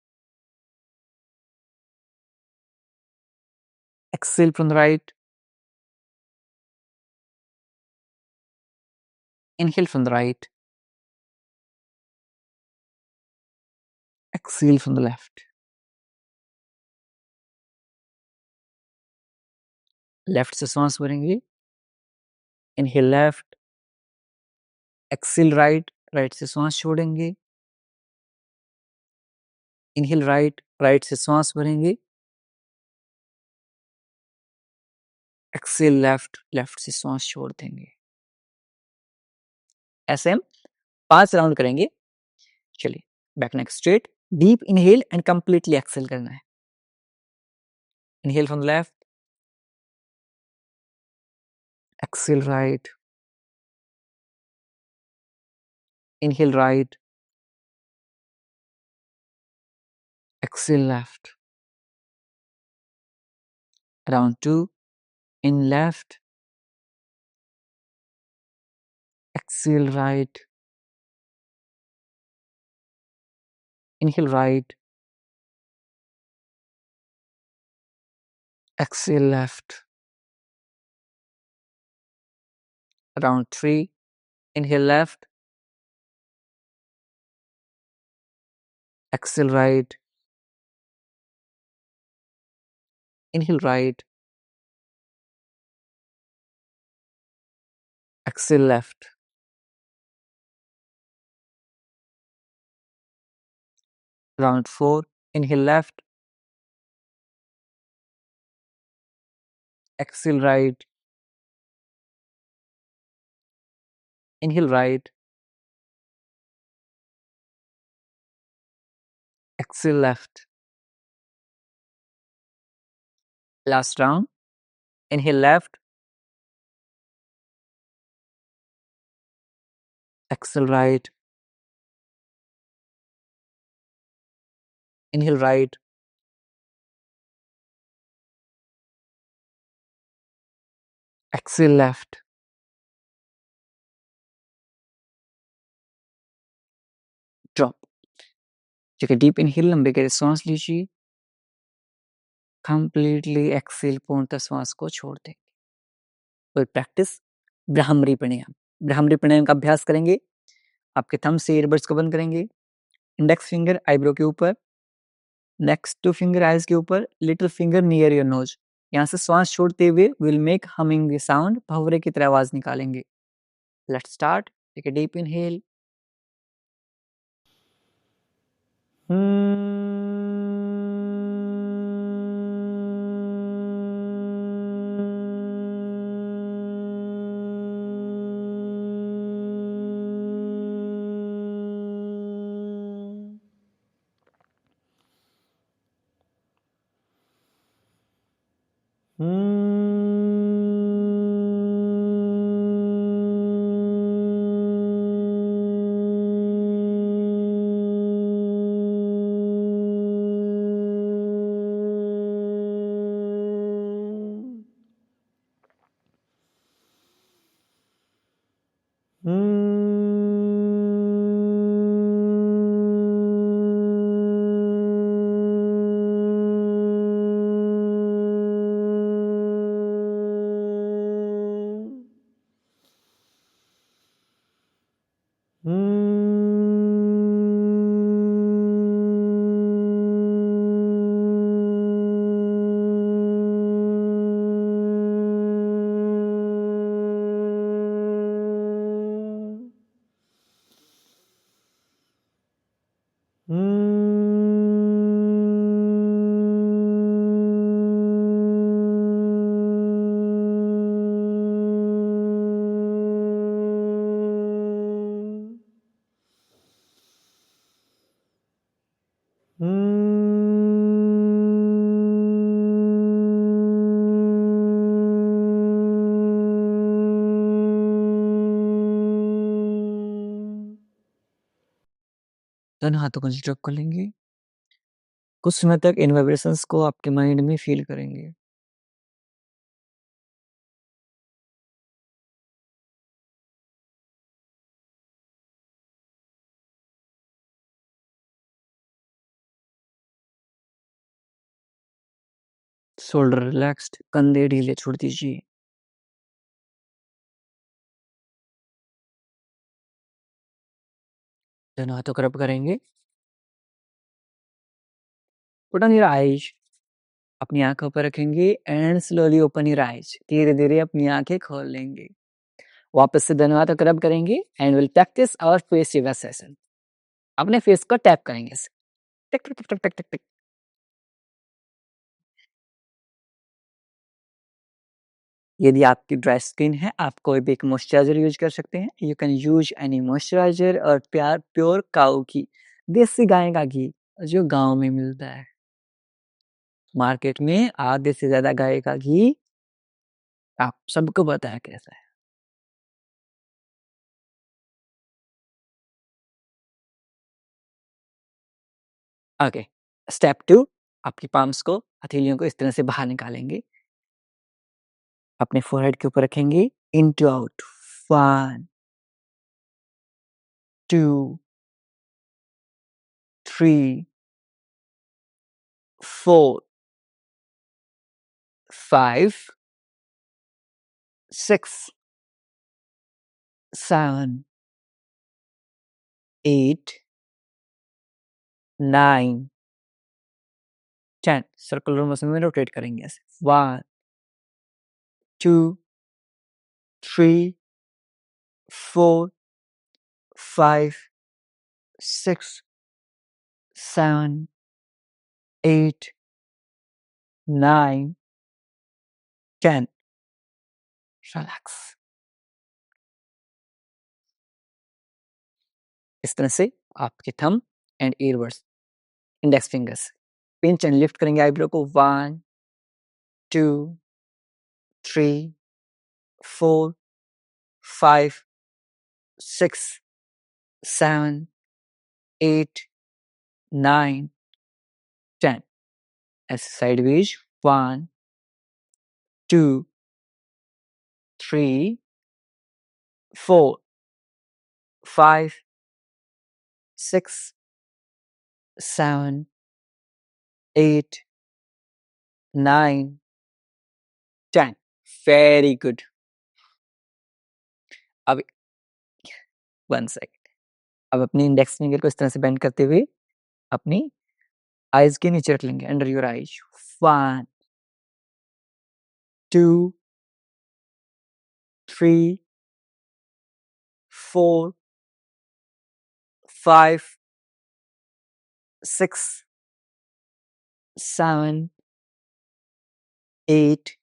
Exhale from the right. Inhale from the right. Exhale from the left. Left से सांस भरेंगे. Inhale left. Exhale right. Right से सांस छोड़ेंगे. इनहेल राइट, राइट से सांस भरेंगे। एक्सेल लेफ्ट, लेफ्ट से सांस छोड़ देंगे। ऐसे हम 5 राउंड करेंगे। चलिए, back neck straight, deep inhale and completely exhale करना है। Inhale from left, exhale right, inhale right, exhale left. Round 2, in left, exhale right, inhale right, exhale left. Round 3, inhale left, exhale right, inhale right, exhale left. Round 4, inhale left, exhale right, inhale right, exhale left. Last round, inhale left, exhale right, inhale right, exhale left. Drop. ठीक है, deep inhale, लंबे गहरे सांस लीजिए। Completely Excel, पूर्णतः श्वास को छोड़ दें। कोई प्रैक्टिस ब्राह्मरी प्राणायाम। ब्राह्मरी प्राणायाम का अभ्यास करेंगे। आपके थंब से ईयरबड्स को बंद करेंगे। इंडेक्स फिंगर आईब्रो के ऊपर, नेक्स्ट टू फिंगर आईज के ऊपर, little finger near your nose. यहाँ से श्वास छोड़ते हुए विल मेक हमिंग साउंड, भंवरे की तरह आवाज निकालेंगे। Let's start. Take a deep inhale. दोनों हाथों को स्ट्रेच कर लेंगे। कुछ समय तक इन वाइब्रेशंस को आपके माइंड में फील करेंगे। शोल्डर रिलैक्स्ड, कंधे ढीले छोड़ दीजिए। दोनों हाथों को रब करेंगे। Put on your eyes. अपनी आंखों पर रखेंगे and slowly open your eyes. धीरे धीरे अपनी आंखें खोल लेंगे। वापस से दोनों हाथों को रब करेंगे and will practice our face yoga session. अपने फेस को टैप करेंगे। टिक टिक टिक टिक टिक टिक। यदि आपकी ड्राई स्किन है, आप कोई भी एक मॉइस्चराइज़र यूज़ कर सकते हैं। You can use any moisturiser और प्योर काऊ घी, देसी गाय का घी जो गाँव में मिलता है। मार्केट में आधे से ज़्यादा गाय का घी आप सबको पता है कैसा है। ओके, स्टेप 2 आपकी पाम्स को, हथेलियों को इस तरह से बाहर निकालेंगे। अपने फोरहेड के ऊपर रखेंगे, इन टू आउट, 1 2 3 4 5 6 7 8 9 10 सर्कुलर मोशन में रोटेट करेंगे ऐसे 1 2 3 4 5 6 7 8 9 10 रिलैक्स। इस तरह से आपके thumb and earbuds, index fingers pinch and lift करेंगे आईब्रो को 1 2 3 4 5 6 7 8 9 10 ऐसे साइडवेज 1 2 3 4 5 6 7 8 9 10 वेरी गुड। अब 1 सेकंड, अब अपनी इंडेक्स फिंगर को इस तरह से बेंड करते हुए अपनी आईज के नीचे रख लेंगे, under your eyes 1 2 3 4 5 6 7 8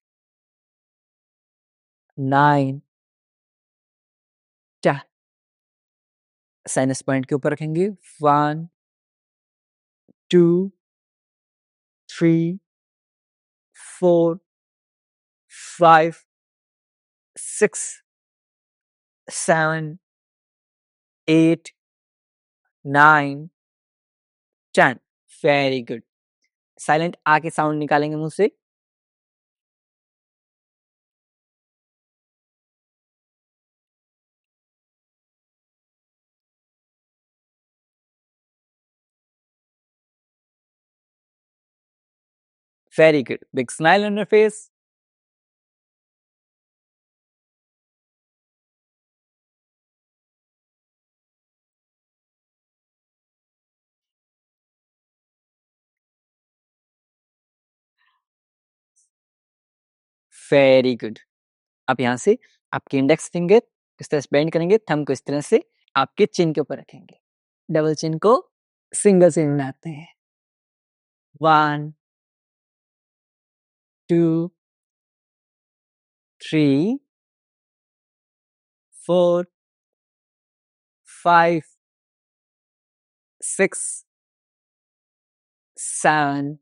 9 10 sinus point के ऊपर रखेंगे 1 2 3 4 5 6 7 8 9 10 वेरी गुड। साइलेंट आ के साउंड निकालेंगे मुंह से, very good, big smile on your face. Very good. अब यहाँ से आपके इंडेक्स फिंगर इस तरह से बेंड करेंगे, थंब को इस तरह से आपके चिन के ऊपर रखेंगे, डबल चिन को सिंगल चिन बनाते हैं 1 2 3 4 5 6 7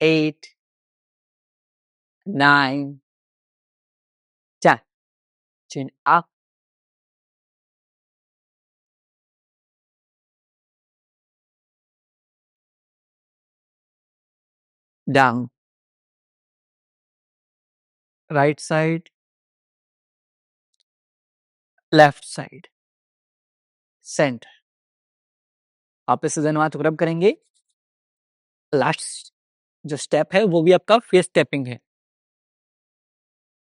8 9 10 chin up, down, right side, left side, centre. आप इसे धन्यवाद रब करेंगे। लास्ट जो स्टेप है वो भी आपका फेस टैपिंग है।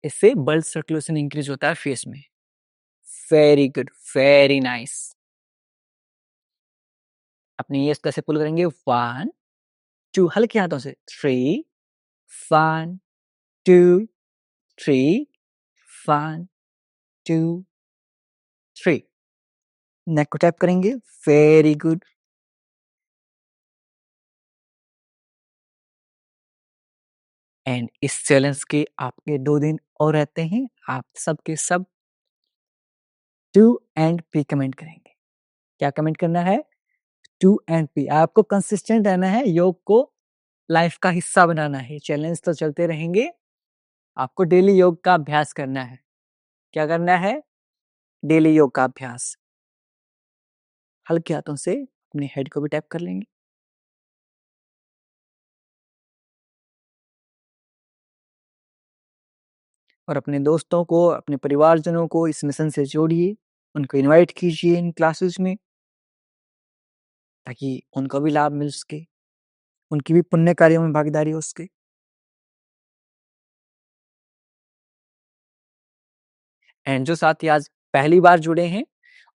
इससे ब्लड सर्कुलेशन इंक्रीज होता है फेस में। Very good, very nice. अपने ये कैसे पुल करेंगे 1 2 हल्के हाथों से 3 1 2 3 1 2 3 नेक को टैप करेंगे। Very good. एंड इस चैलेंज के आपके 2 दिन और रहते हैं। आप सब के सब 2 एंड पी कमेंट करेंगे। क्या कमेंट करना है? 2 एंड पी। आपको कंसिस्टेंट रहना है, योग को लाइफ का हिस्सा बनाना है। चैलेंज तो चलते रहेंगे, आपको डेली योग का अभ्यास करना है। क्या करना है? डेली योग का अभ्यास। हल्के हाथों से अपने हेड को भी टैप कर लेंगे। और अपने दोस्तों को, अपने परिवारजनों को इस मिशन से जोड़िए, उनको इनवाइट कीजिए इन क्लासेस में, ताकि उनको भी लाभ मिल सके, उनकी भी पुण्य कार्यों में भागीदारी हो सके। एंड जो साथी आज पहली बार जुड़े हैं,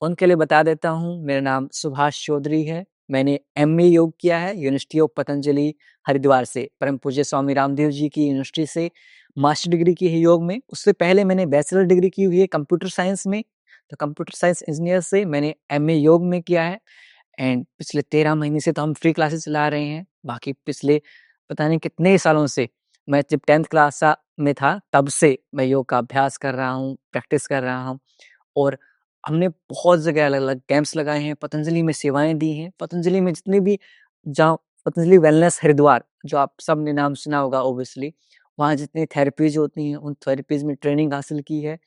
उनके लिए बता देता हूँ, मेरा नाम सुभाष चौधरी है। मैंने एमए योग किया है यूनिवर्सिटी ऑफ पतंजलि हरिद्वार से, परम पूज्य स्वामी रामदेव जी की यूनिवर्सिटी से मास्टर डिग्री की है योग में। उससे पहले मैंने बैचलर डिग्री की हुई है कंप्यूटर साइंस में, तो कंप्यूटर साइंस इंजीनियर से मैंने एमए योग में किया है। एंड पिछले 13 महीने से तो हम फ्री क्लासेस चला रहे हैं। बाकी पिछले पता नहीं कितने सालों से, मैं जब 10th क्लास में था तब से मैं योग का अभ्यास कर रहा हूँ, प्रैक्टिस कर रहा हूँ। और हमने बहुत जगह अलग-अलग कैंप्स लगाए हैं, पतंजलि में सेवाएँ दी हैं। पतंजलि में जितने भी, जहाँ पतंजलि वेलनेस हरिद्वार, जो आप सबने नाम सुना होगा ऑब्वियसली, वहाँ जितनी थेरेपीज़ होती हैं, उन थेरेपीज़ में ट्रेनिंग हासिल की है।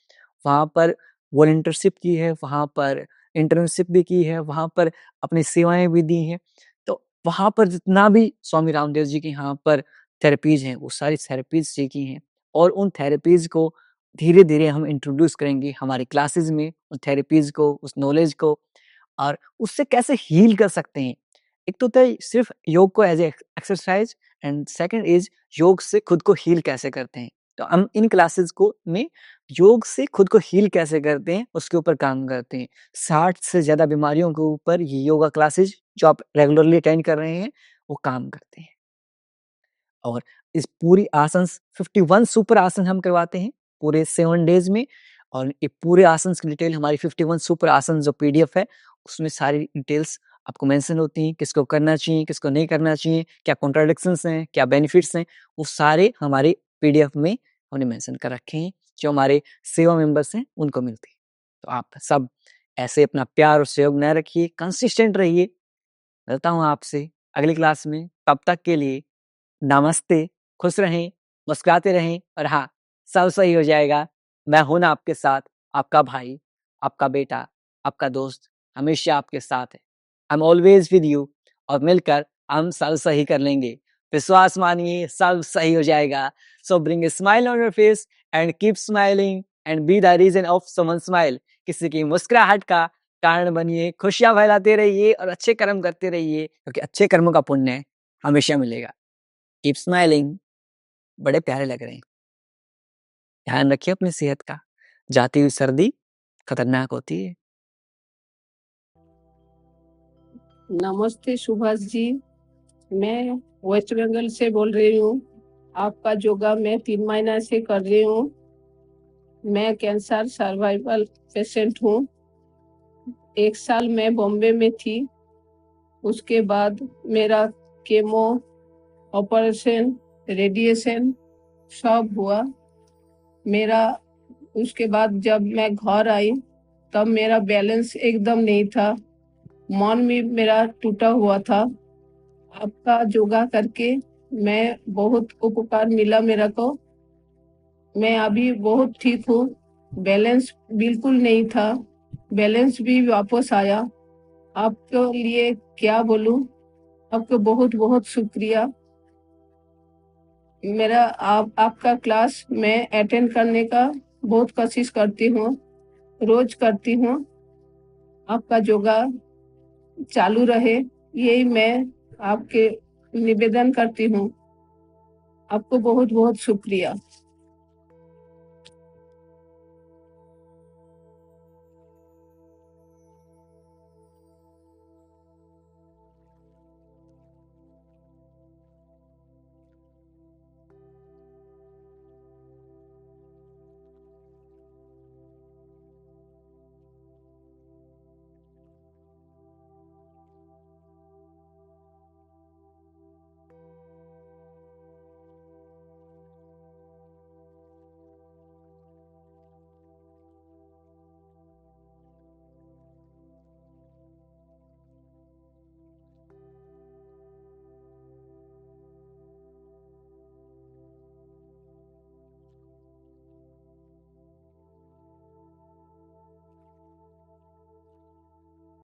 वहाँ पर वॉलंटियरशिप की है, वहाँ पर इंटर्नशिप भी की है, वहाँ पर अपनी सेवाएँ भी दी हैं। तो वहाँ पर जितना भी स्वामी रामदेव जी के यहाँ पर थेरेपीज़ हैं, वो सारी थेरेपीज़ सीखी हैं। और उन थेरेपीज़ को धीरे-धीरे हम इंट्रोड्यूस करेंगे हमारी क्लासेस में, उन थेरेपीज़ को, उस नॉलेज को, और उससे कैसे हील कर सकते हैं। एक तो होता है सिर्फ़ योग को as a exercise, and second is योग से खुद को हील कैसे करते हैं। तो हम इन क्लासेस को में योग से खुद को हील कैसे करते हैं, उसके ऊपर काम करते हैं। 60 से ज़्यादा बीमारियों के ऊपर ये योगा क्लासेस जो आप रेगुलरली अटेंड कर रहे हैं, वो काम करते हैं। और इस पूरी आसन्स 51 सुपर आसन हम करवाते हैं पूरे 7 डेज़ में। और ये पूरे आसन्स की डिटेल हमारी 51 सुपर आसन जो पीडीएफ है, उसमें सारी डिटेल्स आपको मेंशन होती हैं, किसको करना चाहिए, किसको नहीं करना चाहिए, क्या कॉन्ट्राडिक्शंस हैं, क्या बेनिफिट्स हैं, वो सारे हमारे पीडीएफ में हमने मेंशन कर रखे हैं, जो हमारे सेवा मेंबर्स हैं, उनको मिलती है। तो आप सब ऐसे अपना प्यार और सहयोग बनाए रखिए, कंसिस्टेंट रहिए। मिलता हूँ आपसे अगली क्लास में, तब तक के लिए नमस्ते, खुश रहें, मुस्कुराते रहें, और हाँ, सब सही हो जाएगा। मैं हूँ ना आपके साथ, आपका भाई, आपका बेटा, आपका दोस्त, हमेशा आपके साथ है। I am always with you, और मिलकर हम सब सही कर लेंगे। विश्वास मानिए, सब सही हो जाएगा। सो bring a smile on your face and keep smiling and be the reason of someone's smile. किसी की मुस्कुराहट का कारण बनिए, खुशियाँ फैलाते रहिए और अच्छे कर्म करते रहिए, क्योंकि अच्छे कर्मों का पुण्य हमेशा मिलेगा। Keep smiling. बड़े प्यारे लग रहे हैं। ध्यान रखिए अपनी सेहत का। जाती हुई सर्दी खतरनाक होती है। नमस्ते सुभाष जी, मैं वेस्ट बंगाल से बोल रही हूँ। आपका योगा मैं 3 महीना से कर रही हूँ। मैं कैंसर सर्वाइवल पेशेंट हूँ। 1 साल मैं बॉम्बे में थी। उसके बाद मेरा केमो, ऑपरेशन, रेडिएशन सब हुआ। मेरा उसके बाद जब मैं घर आई, तब मेरा बैलेंस एकदम नहीं था। मन भी मेरा टूटा हुआ था। आपका योगा करके मैं बहुत उपकार मिला मेरे को। मैं अभी बहुत ठीक हूँ। बैलेंस बिल्कुल नहीं था, बैलेंस भी वापस आया। आपके लिए क्या बोलूं, आपको बहुत बहुत शुक्रिया। मेरा आपका क्लास मैं अटेंड करने का बहुत कोशिश करती हूँ, रोज करती हूँ। आपका योगा चालू रहे, यही मैं आपके निवेदन करती हूँ। आपको बहुत बहुत शुक्रिया।